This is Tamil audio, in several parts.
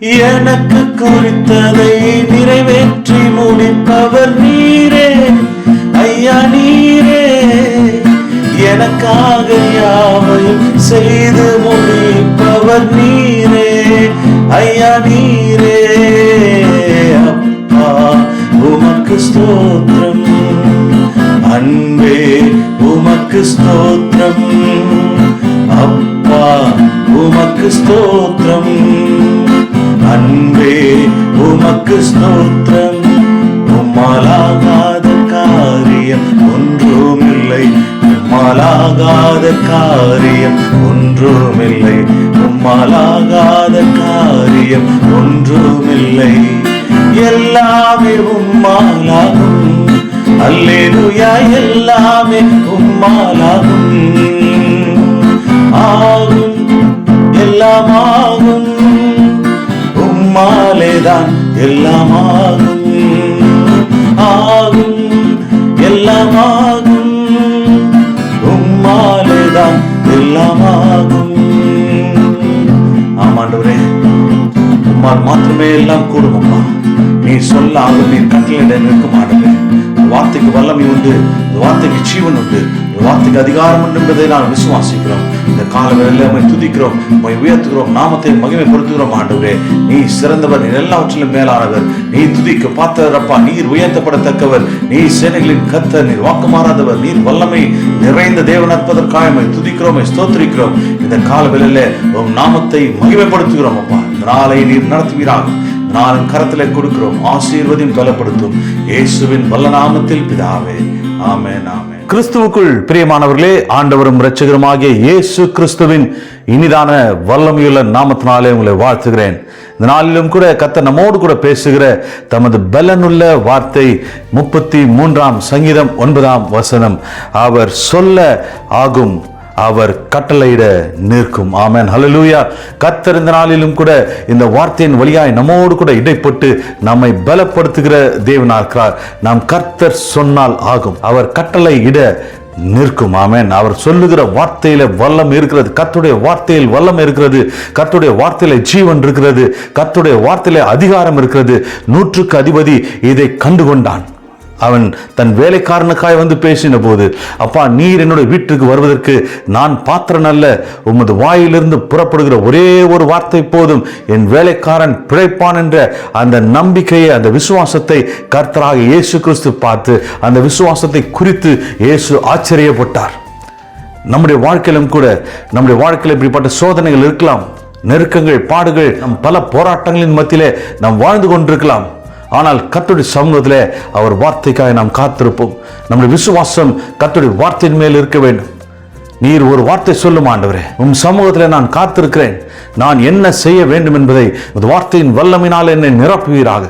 எனக்கு குறித்ததை நிறைவேற்றி முடிப்பவர் நீரே ஐயா நீரே. எனக்காக யாவையும் செய்து முடிப்பவர் நீரே ஐயா நீரே. அப்பா உமக்கு ஸ்தோத்திரம், அன்பே உமக்கு ஸ்தோத்திரம், அப்பா உமக்கு ஸ்தோத்திரம், அன்பே உமக்கு ஸ்தோத்திரம். உம்மாலாகாத காரியம் ஒன்றுமில்லை, உம்மாலாகாத காரியம் ஒன்றுமில்லை, உம்மாலாகாத காரியம் ஒன்றுமில்லை. எல்லாமே உம்மாலாகும், அல்லேலூயா, எல்லாமே உம்மாலாகும். ஆகும், எல்லாம் ஆகும், உம்மாலேதான் எல்லாம் ஆகும். ஆகும், எல்லாம் ஆகும், உம்மாலேதான் எல்லாம் ஆகும். ஆமாண்டவரே, உம்மால் மாத்திரமே எல்லாம் கூடும். அம்மா நீ சொல்ல ஆகும், நீ கட்டளையிட நிற்கும். ஆண்டவரே, வார்த்தைக்கு வல்லமை உண்டு, வார்த்தைக்கு ஜீவன் உண்டு, வார்த்தைக்கு அதிகாரம் உண்டு என்பதை நான் விசுவாசிக்கிறோம். இந்த காலங்களில் நம்மை துதிக்கிறோம், நம்மை உயர்த்துகிறோம், நாமத்தை மகிமைப்படுத்துகிறோம். ஆண்டவரே, நீ சிறந்தவர், நீ எல்லாவற்றிலும் மேலானவர், நீ துதிக்க பார்த்தவரப்பா, நீர் உயர்த்தப்படத்தக்கவர், நீ சேனைகளின் கர்த்தர், நீர் வாக்கு மாறாதவர், நீர் வல்லமை நிறைந்த தேவன் அற்பதற்காக நம்மை துதிக்கிறோம், ஸ்தோத்திரிக்கிறோம். இந்த காலங்களில் உம் நாமத்தை மகிமைப்படுத்துகிறோம். அப்பா, இந்த நாளை நீர் நடத்துவீராக. நானும் கரத்திலே கொடுக்கிறோம், ஆசீர்வதியும் பலப்படுத்தும் இயேசுவின் வல்ல நாமத்தில் பிதாவே, ஆமென், ஆமென். கிறிஸ்துவுக்குள் பிரியமானவர்களே, ஆண்டவரும் இரட்சகருமாகிய இயேசு கிறிஸ்துவின் இனிதான வல்லமையுள்ள நாமத்தினாலே உங்களை வாழ்த்துகிறேன். இந்த நாளிலும் கூட கர்த்தர் நம்மோடு கூட பேசுகிற தமது பலனுள்ள வார்த்தை 33 சங்கீதம் 9 அவர் சொல்ல ஆகும், அவர் கட்டளையிட நிற்கும். ஆமென், ஹல்லேலூயா. கர்த்தர் இந்த நாளிலும் கூட இந்த வார்த்தையின் வழியாய் நம்மோடு கூட இடைப்பட்டு நம்மை பலப்படுத்துகிற தேவனாக இருக்கிறார். நாம் கர்த்தர் சொன்னால் ஆகும், அவர் கட்டளையிட நிற்கும். ஆமென். அவர் சொல்லுகிற வார்த்தையில வல்லம் இருக்கிறது, கர்த்தருடைய வார்த்தையில் வல்லம் இருக்கிறது, கர்த்தருடைய வார்த்தையில ஜீவன் இருக்கிறது, கர்த்தருடைய வார்த்தையில அதிகாரம் இருக்கிறது. 100க்கு அதிபதி இதை கண்டுகொண்டான். அவன் தன் வேலைக்காரனுக்காய் வந்து பேசின போது, அப்பா நீர் என்னுடைய வீட்டுக்கு வருவதற்கு நான் பாத்திரன் அல்ல, உமது வாயிலிருந்து புறப்படுகிற ஒரே ஒரு வார்த்தை போதும், என் வேலைக்காரன் பிழைப்பான் என்ற அந்த நம்பிக்கையை, அந்த விசுவாசத்தை கர்த்தராக இயேசு கிறிஸ்து பார்த்து அந்த விசுவாசத்தை குறித்து இயேசு ஆச்சரியப்பட்டார். நம்முடைய வாழ்க்கையிலும் கூட, நம்முடைய வாழ்க்கையில் இப்படிப்பட்ட சோதனைகள் இருக்கலாம், நெருக்கங்கள், பாடுகள், நம் பல போராட்டங்களின் மத்தியிலே நாம் வாழ்ந்து கொண்டிருக்கலாம். ஆனால் கர்த்தருடைய சமூகத்திலே அவர் வார்த்தைக்காக நாம் காத்திருப்போம். நம்முடைய விசுவாசம் கர்த்தருடைய வார்த்தையின் மேல் இருக்க வேண்டும். நீர் ஒரு வார்த்தை சொல்லும், ஆண்டவரே உம் சமூகத்தில் நான் காத்திருக்கிறேன், நான் என்ன செய்ய வேண்டும் என்பதை வார்த்தையின் வல்லமையினால் என்னை நிரப்புவீராக,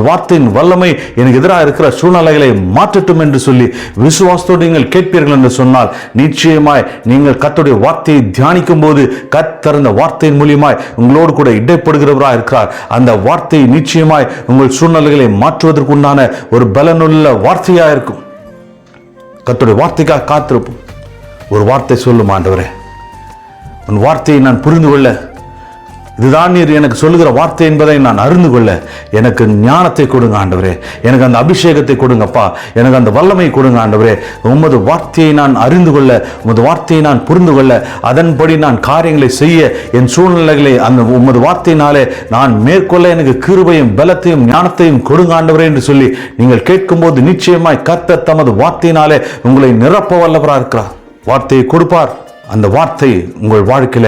வார்த்தையின் வல்லமை எனக்கு எதிராக இருக்கிற சூழ்நிலைகளை மாற்றட்டும் என்று சொல்லி விசுவாசத்தோடு நீங்கள் கேட்பீர்கள் என்று சொன்னால், நிச்சயமாய் நீங்கள் கர்த்தருடைய வார்த்தையை தியானிக்கும் போது கர்த்தர் அந்த வார்த்தையின் மூலியமாய் உங்களோடு கூட இடைப்படுகிறவராக இருக்கிறார். அந்த வார்த்தை நிச்சயமாய் உங்கள் சூழ்நிலைகளை மாற்றுவதற்கு உண்டான ஒரு பலனுள்ள வார்த்தையாக இருக்கும். கர்த்தருடைய வார்த்தைக்காக காத்திருப்போம். ஒரு வார்த்தை சொல்லும், ஆண்டவரே உன் வார்த்தையை நான் புரிந்து கொள்ள, இதுதான் நீர் எனக்கு சொல்லுகிற வார்த்தை என்பதை நான் அறிந்து கொள்ள எனக்கு ஞானத்தை கொடுங்க ஆண்டவரே, எனக்கு அந்த அபிஷேகத்தை கொடுங்கப்பா, எனக்கு அந்த வல்லமை கொடுங்க ஆண்டவரே. உமது வார்த்தையை நான் அறிந்து கொள்ள, உமது வார்த்தையை நான் புரிந்து கொள்ள, அதன்படி நான் காரியங்களை செய்ய, என் சூழ்நிலைகளை அந்த உமது வார்த்தையினாலே நான் மேற்கொள்ள எனக்கு கிருபையும் பலத்தையும் ஞானத்தையும் கொடுங்க ஆண்டவரே என்று சொல்லி நீங்கள் கேட்கும்போது நிச்சயமாய் கர்த்தர் தமது வார்த்தையினாலே உங்களை நிரப்ப வல்லவராக இருக்கிறார். வார்த்தையை கொடுப்பார். அந்த வார்த்தை உங்கள் வாழ்க்கையில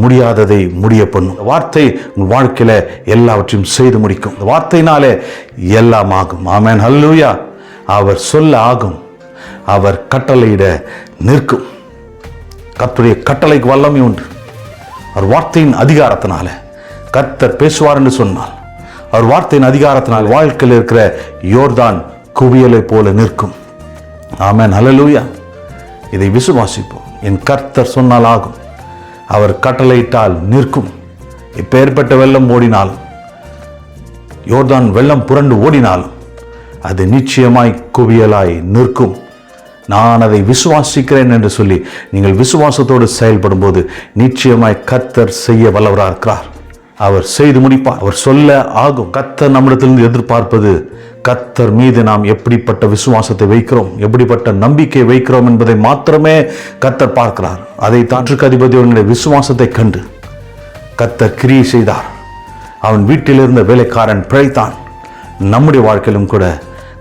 முடியாததை முடிய பண்ணும். வார்த்தை உங்கள் வாழ்க்கையில எல்லாவற்றையும் செய்து முடிக்கும். வார்த்தையினாலே எல்லாம் ஆகும். ஆமென், ஹல்லேலூயா. அவர் சொல்ல ஆகும், அவர் கட்டளையிட நிற்கும். கர்த்தருடைய கட்டளைக்கு வல்லமை உண்டு. அவர் வார்த்தையின் அதிகாரத்தினால கர்த்தர் பேசுவார் என்று சொன்னால், அவர் வார்த்தையின் அதிகாரத்தினால் வாழ்க்கையில் இருக்கிற யோர்தான் குவியலை போல நிற்கும். ஆமென், ஹல்லேலூயா. இதை விசுவாசிப்போம். என் கர்த்தர் சொன்னால் ஆகும், அவர் கட்டளையிட்டால் நிற்கும். இப்பேற்பட்ட வெள்ளம் ஓடினாலும், யோர்தான் வெள்ளம் புரண்டு ஓடினாலும் அது நிச்சயமாய் குவியலாய் நிற்கும். நான் அதை விசுவாசிக்கிறேன் என்று சொல்லி நீங்கள் விசுவாசத்தோடு செயல்படும் போது நிச்சயமாய் கர்த்தர் செய்ய வல்லவராக இருக்கிறார். அவர் செய்து முடிப்பார். அவர் சொல்ல ஆகும். கர்த்தர் நம்மிடத்திலிருந்து எதிர்பார்ப்பது, கர்த்தர் மீது நாம் எப்படிப்பட்ட விசுவாசத்தை வைக்கிறோம், எப்படிப்பட்ட நம்பிக்கை வைக்கிறோம் என்பதை மாத்திரமே கர்த்தர் பார்க்கிறார். அதை தாற்றுக்கு அதிபதியுடைய விசுவாசத்தை கண்டு கர்த்தர் கிரியை செய்தார். அவன் வீட்டில் இருந்த வேலைக்காரன் பிழைத்தான். நம்முடைய வாழ்க்கையிலும் கூட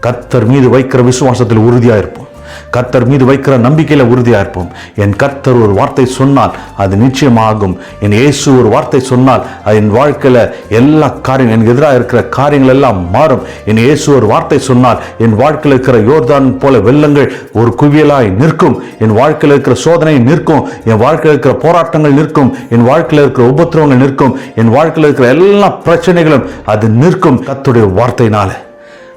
கர்த்தர் மீது வைக்கிற விசுவாசத்தில் உறுதியாக இருப்போம். கர்த்தர் மீது வைக்கிற நம்பிக்கையில் உறுதியாக இருப்போம். என் கர்த்தர் ஒரு வார்த்தை சொன்னால் அது நிச்சயமாகும். என் இயேசு ஒரு வார்த்தை சொன்னால் அது என் வாழ்க்கையில் எல்லா காரியம், எனக்கு எதிராக இருக்கிற காரியங்கள் எல்லாம் மாறும். என் இயேசு ஒரு வார்த்தை சொன்னால் என் வாழ்க்கையில் இருக்கிற யோர்தான் போல வெள்ளங்கள் ஒரு குவியலாய் நிற்கும். என் வாழ்க்கையில் இருக்கிற சோதனை நிற்கும். என் வாழ்க்கையில் இருக்கிற போராட்டங்கள் நிற்கும். என் வாழ்க்கையில் இருக்கிற உபத்திரவங்கள் நிற்கும். என் வாழ்க்கையில் இருக்கிற எல்லா பிரச்சனைகளும் அது நிற்கும். கர்த்தருடைய வார்த்தையினால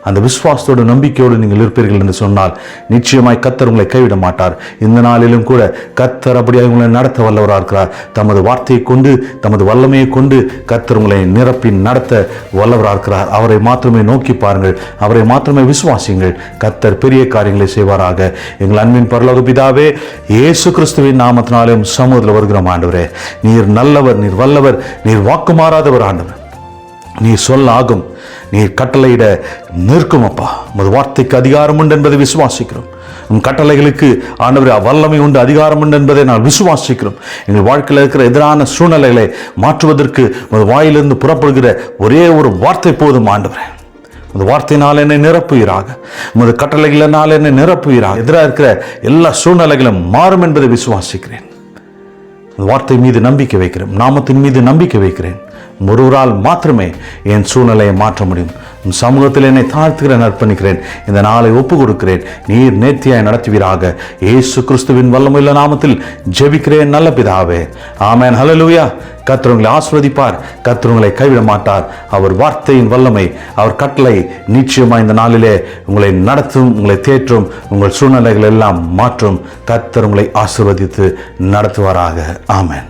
அந்த விசுவாசத்தோடு நம்பிக்கையோடு நீங்கள் இருப்பீர்கள் என்று சொன்னால் நிச்சயமாய் கர்த்தர் உங்களை கைவிட மாட்டார். இந்த நாளிலும் கூட கர்த்தர் அப்படியே உங்களை நடத்த வல்லவராக இருக்கிறார். தமது வார்த்தையை கொண்டு, தமது வல்லமையை கொண்டு கர்த்தர் உங்களை நிரப்பி நடத்த வல்லவராக இருக்கிறார். அவரை மாத்திரமே நோக்கி பாருங்கள், அவரை மாத்திரமே விசுவாசியுங்கள். கர்த்தர் பெரிய காரியங்களை செய்வாராக. எங்கள் அன்பின் பரலோக பிதாவே, இயேசு கிறிஸ்துவின் நாமத்தினாலும் சமூகத்தில் வருகிறோம். ஆண்டவரே, நீர் நல்லவர், நீர் வல்லவர், நீர் வாக்குமாறாதவர். ஆண்டவர், நீர் சொல்ல ஆகும், நீர் கட்டளையிட நிற்கும். அப்பா, உமது வார்த்தைக்கு அதிகாரம் உண்டு என்பதை விசுவாசிக்கிறோம். உன் கட்டளைகளுக்கு ஆண்டவரே வல்லமை உண்டு, அதிகாரம் உண்டு என்பதை நான் விசுவாசிக்கிறோம். எங்கள் வாழ்க்கையில் இருக்கிற எதிரான சூழ்நிலைகளை மாற்றுவதற்கு உமது வாயிலிருந்து புறப்படுகிற ஒரே ஒரு வார்த்தை போதும். ஆண்டவரே, உமது வார்த்தையினால் என்னை நிரப்புவீராக, உமது கட்டளைகளினால் என்னை நிரப்புவீராக. எதிராக இருக்கிற எல்லா சூழ்நிலைகளும் மாறும் என்பதை விசுவாசிக்கிறேன். வார்த்தை மீது நம்பிக்கை வைக்கிறேன், நாமத்தின் மீது நம்பிக்கை வைக்கிறேன். ஒருவரால் மாத்திரமே என் சூழ்நிலையை மாற்ற முடியும். உன் சமூகத்தில் என்னை தாழ்த்துகிறேன், அர்ப்பணிக்கிறேன். இந்த நாளை ஒப்பு கொடுக்கிறேன். நீர் நேர்த்தியாய் நடத்துவீராக. இயேசு கிறிஸ்துவின் வல்லமையுள்ள நாமத்தில் ஜெபிக்கிறேன் நல்ல பிதாவே, ஆமென். ஹல்லேலூயா. கர்த்தர் உங்களை ஆசீர்வதிப்பார். கர்த்தர் உங்களை கைவிட மாட்டார். அவர் வார்த்தையின் வல்லமை, அவர் கட்டளை நிச்சயமாக இந்த நாளிலே உங்களை நடத்தும், உங்களை தேற்றும், உங்கள் சூழ்நிலைகள் எல்லாம் மாற்றும். கர்த்தர் உங்களை ஆசீர்வதித்து நடத்துவாராக. ஆமென்.